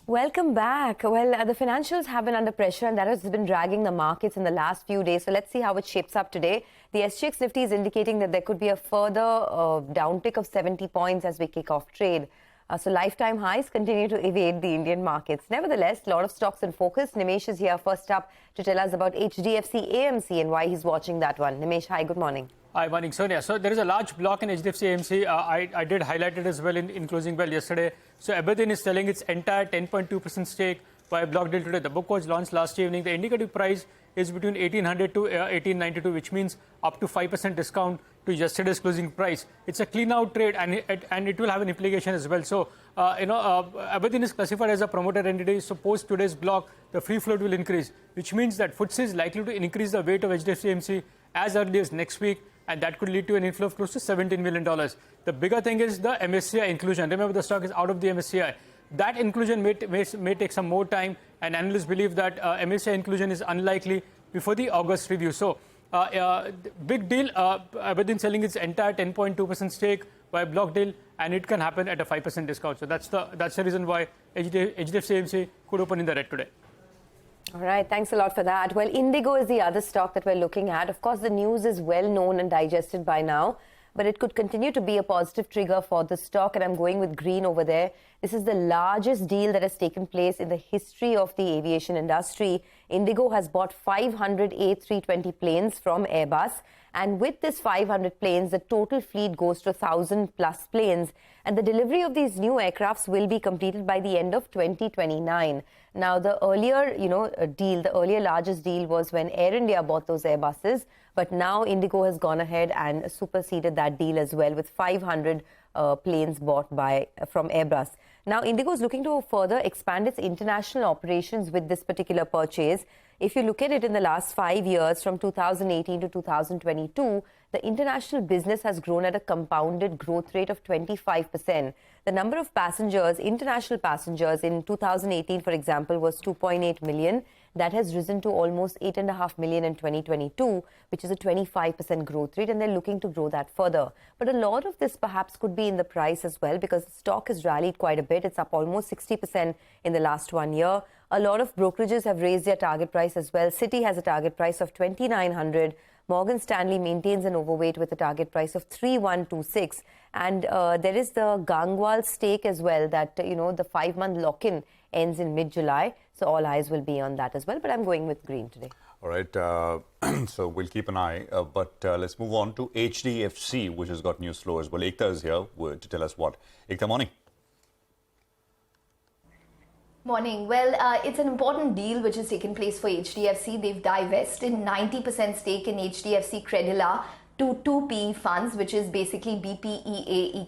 Welcome back. Well, the financials have been under pressure and that has been dragging the markets in the last few days. So let's see how it shapes up today. The SGX Nifty is indicating that there could be a further downtick of 70 points as we kick off trade. So lifetime highs continue to evade the Indian markets. Nevertheless, a lot of stocks in focus. Nimesh is here first up to tell us about HDFC AMC and why he's watching that one. Nimesh, hi, good morning. Hi, morning, Sonia. So there is a large block in HDFC AMC. I did highlight it as well in closing bell yesterday. So Aberdeen is selling its entire 10.2% stake by a block deal today. The book was launched last evening. The indicative price is between 1800 to 1892, which means up to 5% discount to yesterday's closing price. It's a clean out trade and it will have an implication as well. So, Aberdeen is classified as a promoter entity. So post today's block, the free float will increase, which means that FTSE is likely to increase the weight of HDFC AMC as early as next week. And that could lead to an inflow of close to $17 million. The bigger thing is the MSCI inclusion. Remember, the stock is out of the MSCI. That inclusion may take some more time, and analysts believe that MSCI inclusion is unlikely before the August review. So, big deal, Aberdeen selling its entire 10.2% stake by a block deal, and it can happen at a 5% discount. So, that's the reason why HDFC AMC could open in the red today. All right, thanks a lot for that. Well, IndiGo is the other stock that we're looking at. Of course, the news is well known and digested by now, but it could continue to be a positive trigger for the stock, and I'm going with green over there. This is the largest deal that has taken place in the history of the aviation industry. IndiGo has bought 500 A320 planes from Airbus, and with this 500 planes, the total fleet goes to 1,000 plus planes, and the delivery of these new aircrafts will be completed by the end of 2029. Now, the earlier, the earlier largest deal was when Air India bought those Airbuses, but now IndiGo has gone ahead and superseded that deal as well with 500 planes bought from Airbus. Now, IndiGo is looking to further expand its international operations with this particular purchase. If you look at it in the last 5 years, from 2018 to 2022, the international business has grown at a compounded growth rate of 25%. The number of passengers, international passengers in 2018, for example, was 2.8 million. That has risen to almost 8.5 million in 2022, which is a 25% growth rate, and they're looking to grow that further. But a lot of this perhaps could be in the price as well, because the stock has rallied quite a bit. It's up almost 60% in the last 1 year. A lot of brokerages have raised their target price as well. Citi has a target price of 2,900. Morgan Stanley maintains an overweight with a target price of 3,126. And there is the Gangwal stake as well that, the 5-month lock-in ends in mid-July. So all eyes will be on that as well. But I'm going with green today. All right. So we'll keep an eye. But let's move on to HDFC, which has got news flow as well. Aether is here to tell us what. Aether, morning. Morning. Well, it's an important deal which has taken place for HDFC. They've divested 90% stake in HDFC Credila to two PE funds, which is basically BPEA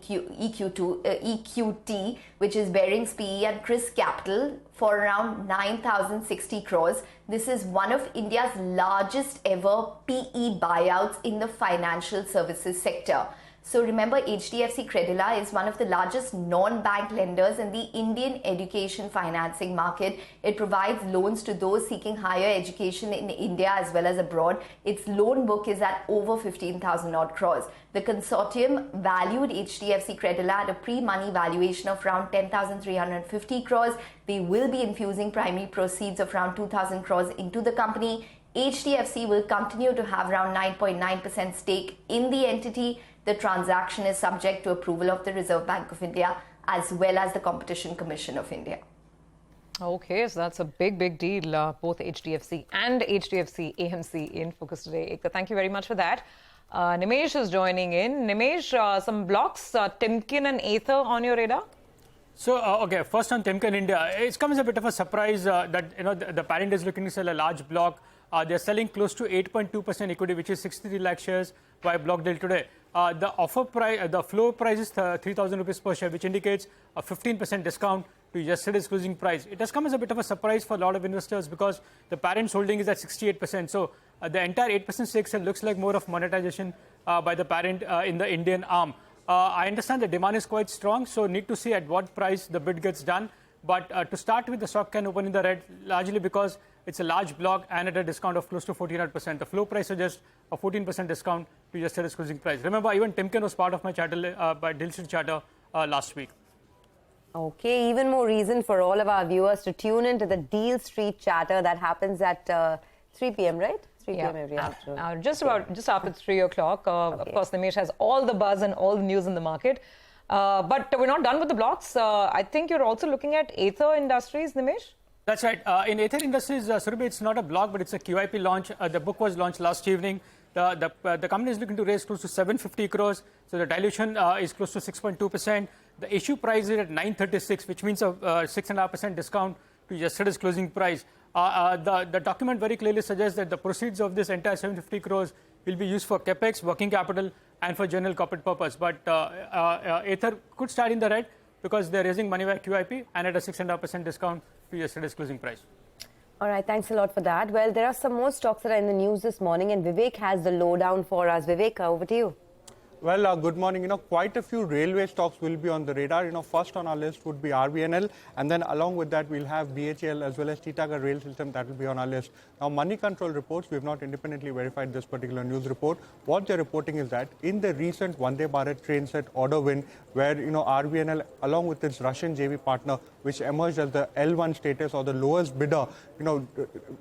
EQT, which is Barings PE, and Chris Capital, for around 9,060 crores. This is one of India's largest ever PE buyouts in the financial services sector. So remember, HDFC Credila is one of the largest non-bank lenders in the Indian education financing market. It provides loans to those seeking higher education in India as well as abroad. Its loan book is at over 15,000 odd crores. The consortium valued HDFC Credila at a pre-money valuation of around 10,350 crores. They will be infusing primary proceeds of around 2,000 crores into the company. HDFC will continue to have around 9.9% stake in the entity. The transaction is subject to approval of the Reserve Bank of India as well as the Competition Commission of India. Okay, so that's a big deal. Both HDFC and HDFC AMC in focus today. Ekta, thank you very much for that. Nimesh is joining in. Nimesh, some blocks, Timken and Aether on your radar? So, okay, first on Timken India, it's come as a bit of a surprise that the parent is looking to sell a large block. They're selling close to 8.2% equity, which is 63 lakh shares by a block deal today. The offer price, the floor price is 3,000 rupees per share, which indicates a 15% discount to yesterday's closing price. It has come as a bit of a surprise for a lot of investors because the parent's holding is at 68%. So the entire 8% stake sale looks like more of monetization by the parent in the Indian arm. I understand the demand is quite strong, so need to see at what price the bid gets done. But to start with, the stock can open in the red, largely because it's a large block and at a discount of close to 14%. The floor price suggests a 14% discount to yesterday's closing price. Remember, even Timken was part of my charter by Dill Street Charter last week. Okay, even more reason for all of our viewers to tune into the Deal Street chatter that happens at 3 p.m., right? 3 p.m. every afternoon. Just after 3 o'clock. Of course, Nimesh has all the buzz and all the news in the market. But we're not done with the blocks. I think you're also looking at Aether Industries, Nimesh? That's right. In Aether Industries, Surabhi, it's not a block, but it's a QIP launch. The book was launched last evening. The company is looking to raise close to 750 crores. So the dilution is close to 6.2%. The issue price is at 936, which means a 6.5% discount to yesterday's closing price. The document very clearly suggests that the proceeds of this entire 750 crores will be used for capex, working capital, and for general corporate purpose. But Aether could start in the red because they're raising money via QIP and at a 6.5% discount to yesterday's closing price. All right, thanks a lot for that. Well, there are some more stocks that are in the news this morning, and Vivek has the lowdown for us. Vivek, over to you. Well, good morning. Quite a few railway stocks will be on the radar. First on our list would be RVNL, and then along with that, we'll have BHEL as well as Titagarh Rail System that will be on our list. Now, Money Control reports, we have not independently verified this particular news report. What they're reporting is that in the recent Vande Bharat train set order win, where, RVNL, along with its Russian JV partner, which emerged as the L1 status or the lowest bidder,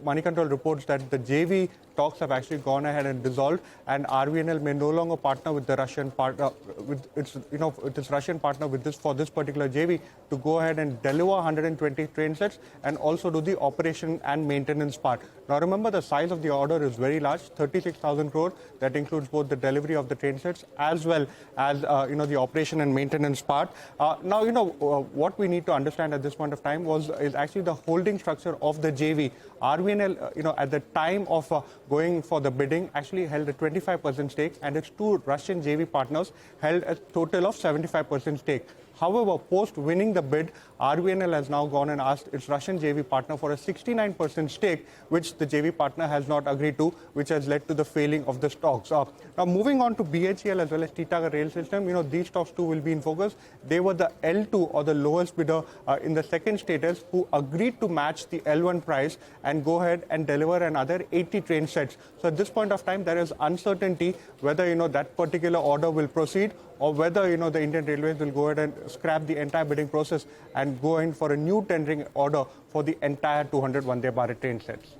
Money Control reports that the JV talks have actually gone ahead and dissolved, and RVNL may no longer partner with the Russian partner, with its Russian partner for this particular JV to go ahead and deliver 120 train sets and also do the operation and maintenance part. Now remember, the size of the order is very large, 36,000 crore. That includes both the delivery of the train sets as well as the operation and maintenance part. Now what we need to understand at this point of time is actually the holding structure of the JV. RVNL, at the time of going for the bidding, actually held a 25% stake, and its two Russian JV partners held a total of 75% stake. However, post winning the bid, RVNL has now gone and asked its Russian JV partner for a 69% stake, which the JV partner has not agreed to, which has led to the failing of the stocks. Now, moving on to BHEL as well as Titagarh Rail System, these stocks too will be in focus. They were the L2 or the lowest bidder in the second status, who agreed to match the L1 price and go ahead and deliver another 80 train sets. So at this point of time, there is uncertainty whether that particular order will proceed, or whether the Indian Railways will go ahead and scrap the entire bidding process and go in for a new tendering order for the entire 200 Vande Bharat train sets.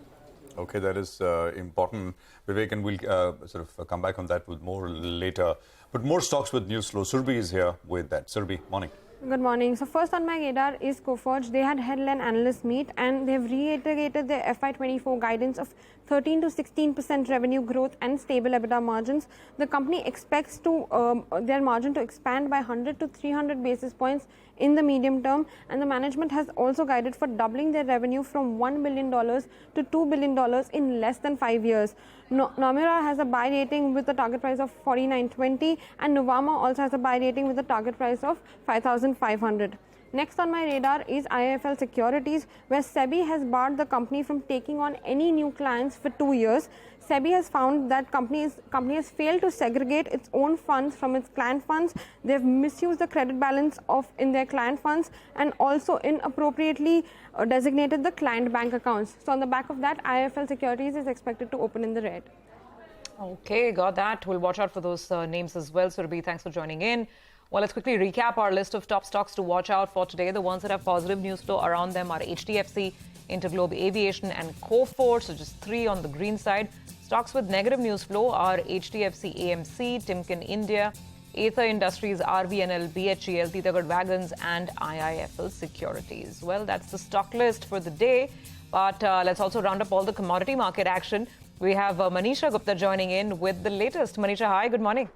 Okay, that is important, Vivek, and we'll sort of come back on that with more later. But more stocks with news flow. Surbi is here with that. Surbi, morning. Good morning. So first on my radar is Coforge. They had held an analyst meet and they've reiterated their FY24 guidance of 13 to 16% revenue growth and stable EBITDA margins. The company expects their margin to expand by 100 to 300 basis points in the medium term, and the management has also guided for doubling their revenue from $1 billion to $2 billion in less than 5 years. Nomura has a buy rating with a target price of 49.20, and Nuvama also has a buy rating with a target price of 5,500. Next on my radar is IIFL Securities, where SEBI has barred the company from taking on any new clients for 2 years. SEBI has found that company has failed to segregate its own funds from its client funds. They've misused the credit balance in their client funds and also inappropriately designated the client bank accounts. So on the back of that, IIFL Securities is expected to open in the red. Okay, got that. We'll watch out for those names as well. Surabhi, thanks for joining in. Well, let's quickly recap our list of top stocks to watch out for today. The ones that have positive news flow around them are HDFC, Interglobe Aviation and Coforge, so just 3 on the green side. Stocks with negative news flow are HDFC AMC, Timken India, Aether Industries, RVNL, BHEL, Titagarh Wagons and IIFL Securities. Well, that's the stock list for the day, but let's also round up all the commodity market action. We have Manisha Gupta joining in with the latest. Manisha, hi, good morning.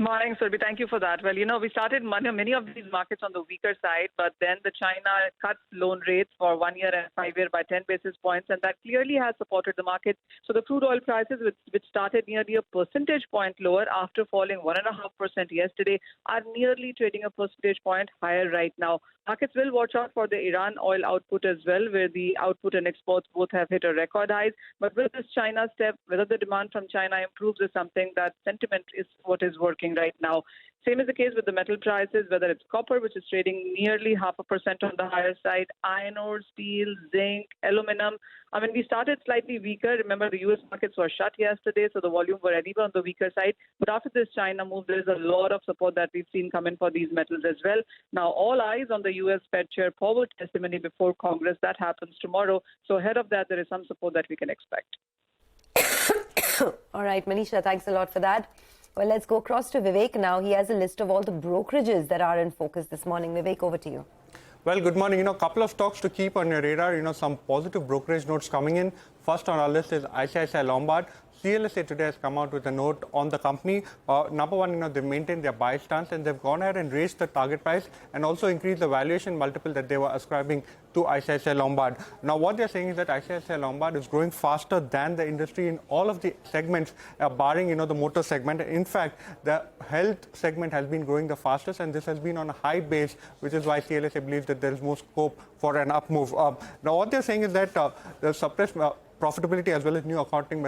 Morning, Surbi. Thank you for that. Well, we started many of these markets on the weaker side, but then the China cut loan rates for 1 year and 5 year by 10 basis points, and that clearly has supported the market. So the crude oil prices, which started nearly a percentage point lower after falling 1.5% yesterday, are nearly trading a percentage point higher right now. Markets will watch out for the Iran oil output as well, where the output and exports both have hit a record highs. But with this China step, whether the demand from China improves is something that sentiment is what is working happening right now. Same is the case with the metal prices, whether it's copper, which is trading nearly 0.5% on the higher side, iron ore, steel, zinc, aluminum. I mean, we started slightly weaker. Remember, the U.S. markets were shut yesterday, so the volume were anyway on the weaker side. But after this China move, there is a lot of support that we've seen come in for these metals as well. Now, all eyes on the U.S. Fed Chair Powell testimony before Congress. That happens tomorrow. So ahead of that, there is some support that we can expect. All right, Manisha, thanks a lot for that. Well, let's go across to Vivek now. He has a list of all the brokerages that are in focus this morning. Vivek, over to you. Well, good morning. A couple of stocks to keep on your radar. Some positive brokerage notes coming in. First on our list is ICICI Lombard. CLSA today has come out with a note on the company. Number one, they've maintained their buy stance and they've gone ahead and raised the target price and also increased the valuation multiple that they were ascribing to ICICI Lombard. Now, what they're saying is that ICICI Lombard is growing faster than the industry in all of the segments, barring, the motor segment. In fact, the health segment has been growing the fastest, and this has been on a high base, which is why CLSA believes that there is more scope for an up move. Now, what they're saying is that the suppressed profitability as well as new accounting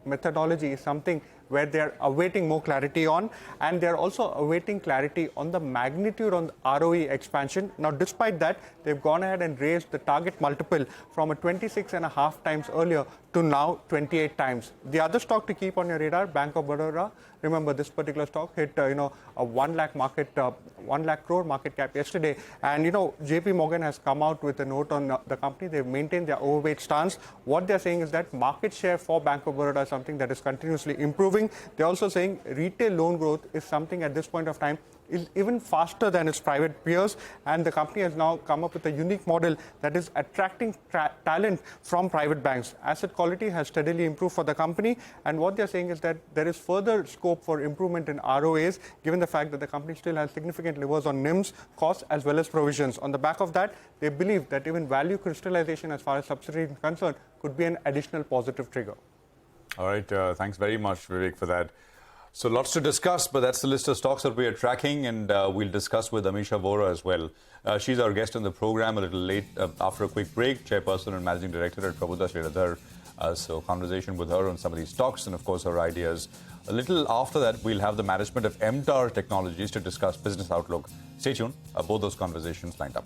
methodology is something where they're awaiting more clarity on, and they're also awaiting clarity on the magnitude on the ROE expansion. Now, despite that, they've gone ahead and raised the target multiple from a 26.5 times earlier to now 28 times. The other stock to keep on your radar, Bank of Baroda. Remember, this particular stock hit a 1 lakh crore market cap yesterday, and JP Morgan has come out with a note on the company. They've maintained their overweight stance. What they're saying is that market share for Bank of Baroda is something that is continuously improving. They're also saying retail loan growth is something at this point of time is even faster than its private peers, and the company has now come up with a unique model that is attracting talent from private banks. Asset quality has steadily improved for the company, and what they're saying is that there is further scope for improvement in ROAs, given the fact that the company still has significant levers on NIMs, costs, as well as provisions. On the back of that, they believe that even value crystallization as far as subsidiary is concerned could be an additional positive trigger. All right, thanks very much, Vivek, for that. So lots to discuss, but that's the list of stocks that we are tracking, and we'll discuss with Amisha Vora as well. She's our guest on the program a little late after a quick break, Chairperson and Managing Director at Aether. So conversation with her on some of these stocks and, of course, her ideas. A little after that, we'll have the management of MTAR Technologies to discuss business outlook. Stay tuned. Both those conversations lined up.